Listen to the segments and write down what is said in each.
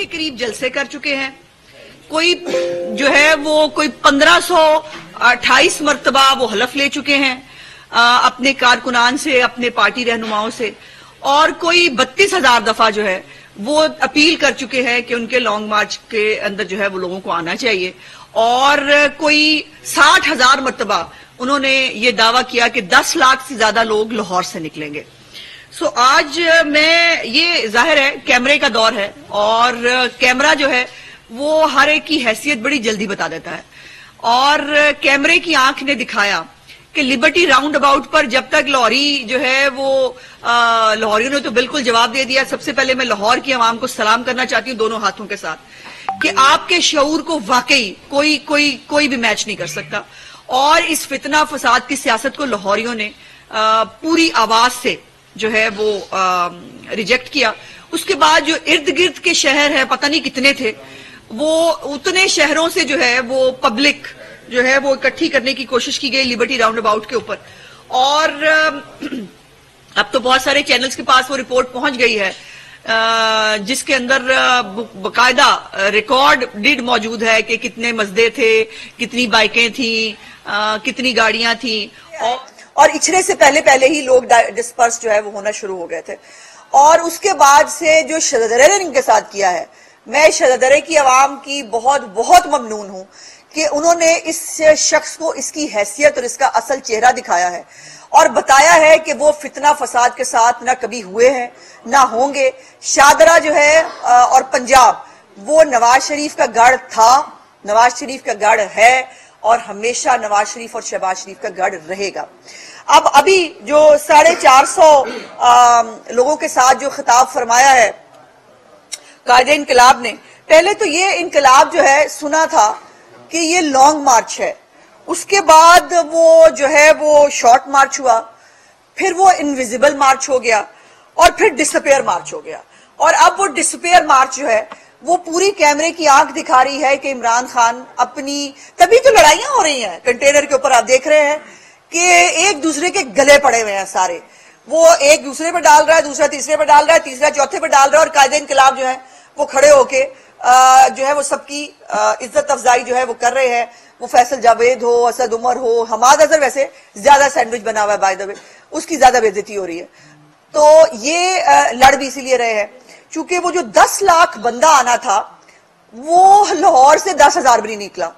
के करीब जलसे कर चुके हैं। कोई जो है वो कोई 1528 मरतबा वो हलफ ले चुके हैं अपने कारकुनान से, अपने पार्टी रहनुमाओं से, और कोई 32,000 दफा जो है वो अपील कर चुके हैं कि उनके लॉन्ग मार्च के अंदर जो है वो लोगों को आना चाहिए, और कोई 60,000 मरतबा उन्होंने ये दावा किया कि 10 लाख से ज्यादा लोग लाहौर से निकलेंगे। सो आज मैं, ये जाहिर है कैमरे का दौर है और कैमरा जो है वो हर एक की हैसियत बड़ी जल्दी बता देता है, और कैमरे की आंख ने दिखाया कि लिबर्टी राउंड अबाउट पर जब तक लाहौरी जो है वो लाहौरियों ने तो बिल्कुल जवाब दे दिया। सबसे पहले मैं लाहौर की आवाम को सलाम करना चाहती हूँ दोनों हाथों के साथ कि आपके शऊर को वाकई कोई भी मैच नहीं कर सकता, और इस फितना फसाद की सियासत को लाहौरियों ने पूरी आवाज से जो है वो रिजेक्ट किया। उसके बाद जो इर्द गिर्द के शहर है, पता नहीं कितने थे, वो उतने शहरों से जो है वो पब्लिक जो है वो इकट्ठी करने की कोशिश की गई लिबर्टी राउंड अबाउट के ऊपर, और अब तो बहुत सारे चैनल्स के पास वो रिपोर्ट पहुंच गई है जिसके अंदर बकायदा रिकॉर्ड डिड मौजूद है कि कितने मजदे थे, कितनी बाइकें थी, कितनी गाड़ियां थी, और इछने से पहले ही लोग डिस्पर्स जो है वो होना शुरू हो गए थे। और उसके बाद से जो शजदरे ने इनके साथ किया है, मैं शजदरे की आवाम की बहुत ममनून हूं कि उन्होंने इस शख्स को इसकी हैसियत और इसका असल चेहरा दिखाया है और बताया है कि वो फितना फसाद के साथ ना कभी हुए हैं ना होंगे। शादरा जो है और पंजाब वो नवाज शरीफ का गढ़ था, नवाज शरीफ का गढ़ है और हमेशा नवाज शरीफ और शहबाज शरीफ का गढ़ रहेगा। अब अभी जो 450 लोगों के साथ जो खिताब फरमाया है कायदे इनकलाब ने, पहले तो ये इनकलाब जो है सुना था कि ये लॉन्ग मार्च है, उसके बाद वो जो है वो शॉर्ट मार्च हुआ, फिर वो इनविजिबल मार्च हो गया और फिर डिसअपेयर मार्च हो गया। और अब वो डिसअपेयर मार्च जो है वो पूरी कैमरे की आंख दिखा रही है कि इमरान खान अपनी, तभी तो लड़ाइयां हो रही हैं कंटेनर के ऊपर, आप देख रहे हैं कि एक दूसरे के गले पड़े हुए हैं सारे, वो एक दूसरे पे डाल रहा है, दूसरा तीसरे पे डाल रहा है, तीसरा चौथे पे डाल रहा है, और कायदे इनकलाब जो है वो खड़े होके जो है वो सबकी इज्जत अफजाई जो है वो कर रहे हैं। वो फैसल जावेद हो, असद उमर हो, हमाद अजहर वैसे ज्यादा सैंडविच बना हुआ है बाय द वे, उसकी ज्यादा बेइज्जती हो रही है। तो ये लड़ भी इसीलिए रहे हैं क्योंकि वो जो 10 लाख बंदा आना था वो लाहौर से 10,000 भी नहीं निकला।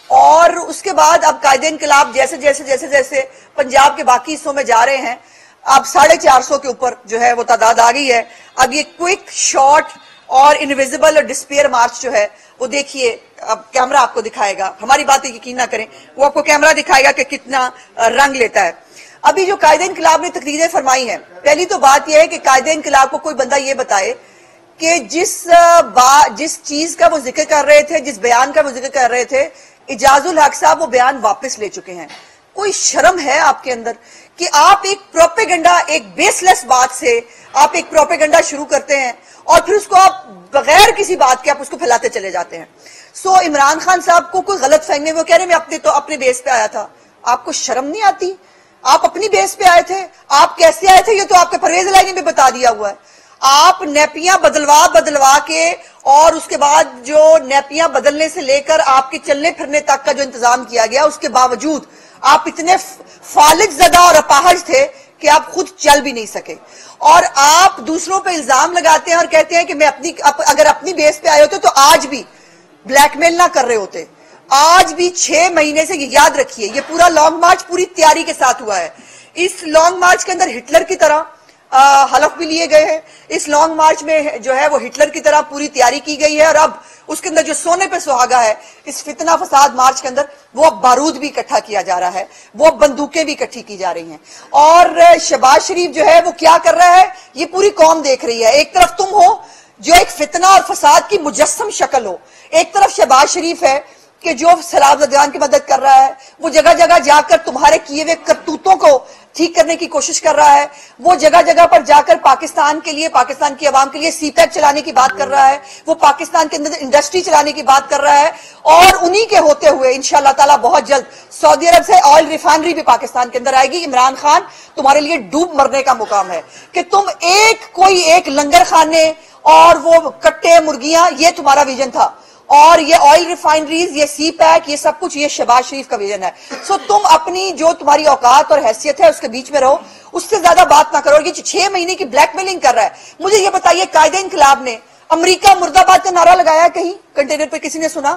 और उसके बाद अब कायदे इनकलाब जैसे पंजाब के बाकी हिस्सों में जा रहे हैं, अब 450 के ऊपर जो है वो तादाद आ गई है। अब ये क्विक शॉर्ट और इनविजिबल और डिस्पेयर मार्च जो है वो देखिए, अब कैमरा आपको दिखाएगा, हमारी बात यकीन ना करें, वो आपको कैमरा दिखाएगा कि कितना रंग लेता है। अभी जो कायदे इनकलाब ने तकरीरें फरमाई हैं, पहली तो बात यह है कि कायदे इनकलाब को कोई बंदा ये बताए कि जिस चीज का वो जिक्र कर रहे थे, जिस बयान का वो जिक्र कर रहे थे, इजाजुल हक साहब वो बयान वापस ले चुके हैं। कोई शर्म है आपके अंदर कि आप एक प्रोपेगेंडा, एक बेसलेस बात से आप एक प्रोपेगेंडा शुरू करते हैं और फिर उसको आप बगैर किसी बात के आप उसको फैलाते चले जाते हैं। सो इमरान खान साहब को कोई गलत फहमी, वो कह रहे मैं अपने बेस पे आया था। आपको शर्म नहीं आती? आप अपनी बेस पे आए थे, आप कैसे आए थे ये तो आपके परवेज इलाही में बता दिया हुआ है। आप नेपियां बदलवा के, और उसके बाद जो नेपियां बदलने से लेकर आपके चलने फिरने तक का जो इंतजाम किया गया, उसके बावजूद आप इतने फालिज ज़दा और अपाहज थे कि आप खुद चल भी नहीं सके। और आप दूसरों पे इल्जाम लगाते हैं और कहते हैं कि मैं अगर अपनी बेस पे आए होते तो आज भी ब्लैकमेल ना कर रहे होते। आज भी 6 महीने से, याद रखिए, ये पूरा लॉन्ग मार्च पूरी तैयारी के साथ हुआ है। इस लॉन्ग मार्च के अंदर हिटलर की तरह हलफ भी लिए गए हैं। इस लॉन्ग मार्च में जो है वो हिटलर की तरह पूरी तैयारी की गई है, और अब उसके अंदर जो सोने पे सुहागा है इस फितना फसाद मार्च के अंदर, वो अब बारूद भी इकट्ठा किया जा रहा है, वो अब बंदूकें भी इकट्ठी की जा रही हैं। और शहबाज शरीफ जो है वो क्या कर रहा है, ये पूरी कौम देख रही है। एक तरफ तुम हो जो एक फितना और फसाद की मुजस्सम शक्ल हो, एक तरफ शहबाज शरीफ है कि जो सैलाब जदगान की मदद कर रहा है, वो जगह जगह जाकर तुम्हारे किए हुए करतूतों को ठीक करने की कोशिश कर रहा है। वो जगह जगह पर जाकर पाकिस्तान के लिए, पाकिस्तान की आवाम के लिए सीपैक चलाने की बात कर रहा है। वो पाकिस्तान के अंदर इंडस्ट्री चलाने की बात कर रहा है। और उन्हीं के होते हुए इंशाअल्लाह ताला बहुत जल्द सऊदी अरब से ऑयल रिफाइनरी भी पाकिस्तान के अंदर आएगी। इमरान खान, तुम्हारे लिए डूब मरने का मुकाम है कि तुम कोई एक लंगर खाने और वो कट्टे मुर्गियां, ये तुम्हारा विजन था। और ये ऑयल रिफाइनरीज, ये सी पैक, ये सब कुछ ये शहबाज शरीफ का विजन है। सो तुम अपनी जो तुम्हारी औकात और हैसियत है उसके बीच में रहो, उससे ज्यादा बात ना करो। ये 6 महीने की ब्लैकमेलिंग कर रहा है। मुझे ये बताइए, कायदे इनकलाब ने अमेरिका मुर्दाबाद का नारा लगाया कहीं कंटेनर पे, किसी ने सुना?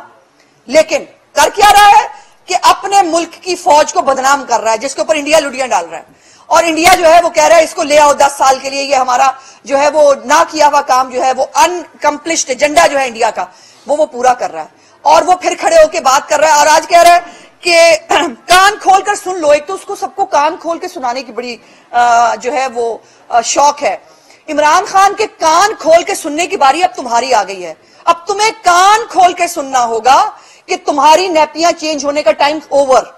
लेकिन कर क्या रहा है कि अपने मुल्क की फौज को बदनाम कर रहा है, जिसके ऊपर इंडिया लुडियां डाल रहा है। और इंडिया जो है वो कह रहा है इसको ले आओ 10 साल के लिए, ये हमारा जो है वो ना किया हुआ काम जो है वो अनकम्प्लिश्ड एजेंडा जो है इंडिया का वो पूरा कर रहा है। और वो फिर खड़े होकर बात कर रहा है और आज कह रहा है कि कान खोलकर सुन लो। एक तो उसको सबको कान खोल के सुनाने की बड़ी जो है वो शौक है। इमरान खान के कान खोल के सुनने की बारी अब तुम्हारी आ गई है। अब तुम्हें कान खोल के सुनना होगा कि तुम्हारी नैपियां चेंज होने का टाइम ओवर।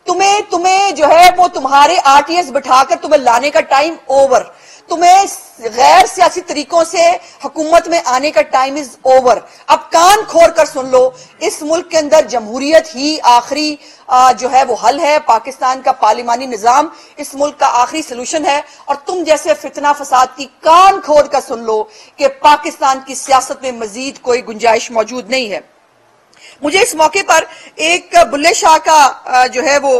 तुम्हें जो है वो तुम्हारे आरटीएस बिठाकर तुम्हें लाने का टाइम ओवर। तुम्हें गैर सियासी तरीकों से हुकूमत में आने का टाइम इज ओवर। अब कान खोल कर सुन लो, इस मुल्क के अंदर जमहूरियत ही आखिरी जो है वो हल है। पाकिस्तान का पार्लिमानी निजाम इस मुल्क का आखिरी सोल्यूशन है। और तुम जैसे फितना फसाद की कान खोल कर सुन लो कि पाकिस्तान की सियासत में मजीद कोई गुंजाइश मौजूद नहीं है। मुझे इस मौके पर एक बुल्ले शाह का जो है वो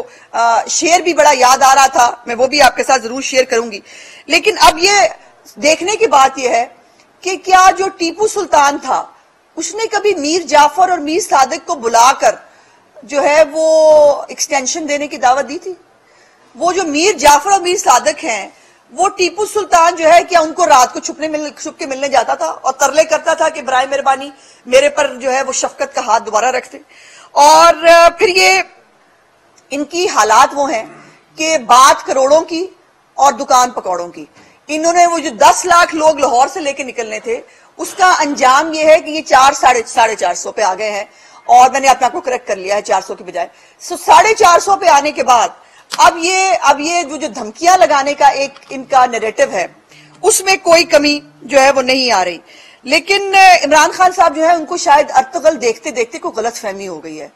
शेर भी बड़ा याद आ रहा था, मैं वो भी आपके साथ जरूर शेयर करूंगी। लेकिन अब ये देखने की बात यह है कि क्या जो टीपू सुल्तान था उसने कभी मीर जाफर और मीर सादिक को बुलाकर जो है वो एक्सटेंशन देने की दावत दी थी? वो जो मीर जाफर और मीर सादिक हैं, वो टीपू सुल्तान जो है क्या उनको रात को छुप के मिलने जाता था और तरले करता था कि बराए मेहरबानी मेरे पर जो है वो शफकत का हाथ दोबारा रखते? और फिर ये इनकी हालात वो हैं कि बात करोड़ों की और दुकान पकौड़ों की। इन्होंने वो जो 10 लाख लोग लाहौर से लेके निकलने थे, उसका अंजाम ये है कि ये 400-450 पे आ गए हैं। और मैंने अपने आप को करेक्ट कर लिया है 400 की बजाय। 450 पे आने के बाद अब ये जो धमकियां लगाने का एक इनका नैरेटिव है, उसमें कोई कमी जो है वो नहीं आ रही। लेकिन इमरान खान साहब जो है उनको शायद अर्तुगल देखते देखते कोई गलत फहमी हो गई है।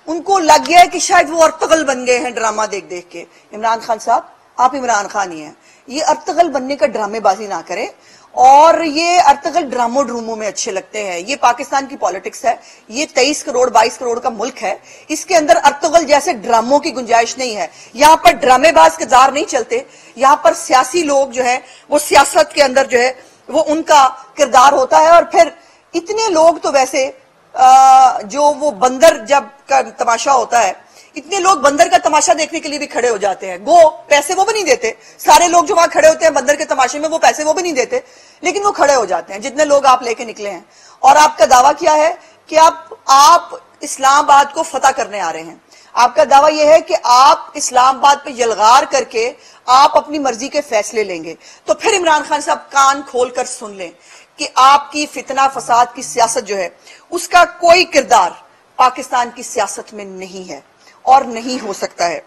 उनको लग गया है कि शायद वो अर्तुगल बन गए हैं ड्रामा देख देख के। इमरान खान साहब, आप इमरान खान ही हैं, ये अर्तुगल बनने का ड्रामेबाजी ना करें। और ये अर्तुगल ड्रामों में अच्छे लगते हैं। ये पाकिस्तान की पॉलिटिक्स है, ये 23 करोड़ 22 करोड़ का मुल्क है, इसके अंदर अर्तुगल जैसे ड्रामों की गुंजाइश नहीं है। यहाँ पर ड्रामेबाज किरदार नहीं चलते, यहाँ पर सियासी लोग जो है वो सियासत के अंदर जो है वो उनका किरदार होता है। और फिर इतने लोग तो वैसे जो वो बंदर जब का तमाशा होता है, इतने लोग बंदर का तमाशा देखने के लिए भी खड़े हो जाते हैं। गो पैसे वो भी नहीं देते, सारे लोग जो वहां खड़े होते हैं बंदर के तमाशे में, वो पैसे वो भी नहीं देते, लेकिन वो खड़े हो जाते हैं। जितने लोग आप लेके निकले हैं, और आपका दावा क्या है कि आप इस्लामाबाद को फतह करने आ रहे हैं। आपका दावा यह है कि आप इस्लामाबाद पे यलगार करके आप अपनी मर्जी के फैसले लेंगे। तो फिर इमरान खान साहब कान खोलकर सुन लें कि आपकी फितना फसाद की सियासत जो है उसका कोई किरदार पाकिस्तान की सियासत में नहीं है और नहीं हो सकता है।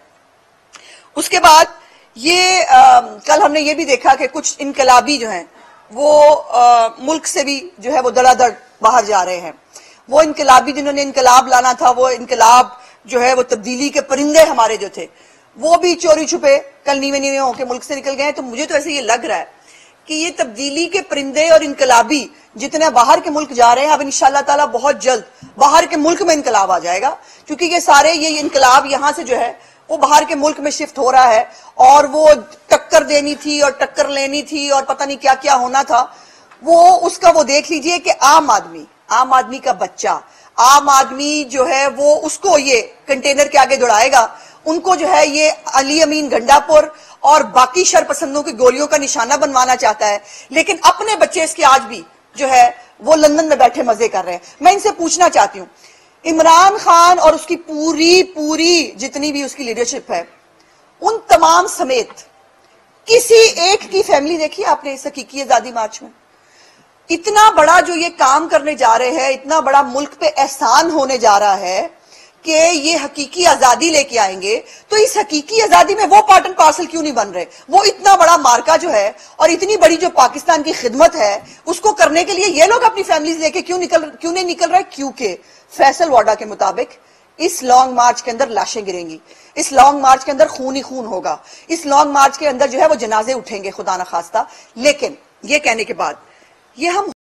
उसके बाद ये कल हमने ये भी देखा कि कुछ इनकलाबी जो हैं वो मुल्क से भी जो है वो धड़ाधड़ बाहर जा रहे हैं। वो इनकलाबी जिन्होंने इनकलाब लाना था, वो इनकलाब जो है वो तब्दीली के परिंदे हमारे जो थे, वो भी चोरी छुपे कल नीवे नीवे होकर मुल्क से निकल गए। तो मुझे तो ऐसे ये लग रहा है कि ये तब्दीली के परिंदे और इनकलाबी जितने बाहर के मुल्क जा रहे हैं, अब इंशाअल्लाह ताला बहुत जल्द बाहर के मुल्क में इनकलाब आ जाएगा। क्योंकि ये इनकलाब यहां से जो है वो बाहर के मुल्क में शिफ्ट हो रहा है। और वो टक्कर देनी थी और टक्कर लेनी थी और पता नहीं क्या क्या होना था, वो उसका वो देख लीजिए कि आम आदमी का बच्चा, आम आदमी जो है वो उसको ये कंटेनर के आगे दौड़ाएगा। उनको जो है ये अली अमीन गंडापुर और बाकी शरपसंदों की गोलियों का निशाना बनवाना चाहता है। लेकिन अपने बच्चे इसके आज भी जो है वो लंदन में बैठे मजे कर रहे हैं। मैं इनसे पूछना चाहती हूं, इमरान खान और उसकी पूरी जितनी भी उसकी लीडरशिप है, उन तमाम समेत किसी एक की फैमिली देखी आपने इस हकीकी आजादी मार्च में? इतना बड़ा जो ये काम करने जा रहे हैं, इतना बड़ा मुल्क पे एहसान होने जा रहा है कि ये हकीकी आजादी लेके आएंगे, तो इस हकीकी आजादी में वो पार्ट एंड पार्सल क्यों नहीं बन रहे? वो इतना बड़ा मार्का जो है और इतनी बड़ी जो पाकिस्तान की खिदमत है उसको करने के लिए ये लोग अपनी फैमिलीज लेके क्यों नहीं निकल रहे? क्योंकि फैसल वाडा के मुताबिक इस लॉन्ग मार्च के अंदर लाशें गिरेंगी, इस लॉन्ग मार्च के अंदर खून ही खून होगा, इस लॉन्ग मार्च के अंदर जो है वो जनाजे उठेंगे खुदा न खास्ता। लेकिन ये कहने के बाद ये हम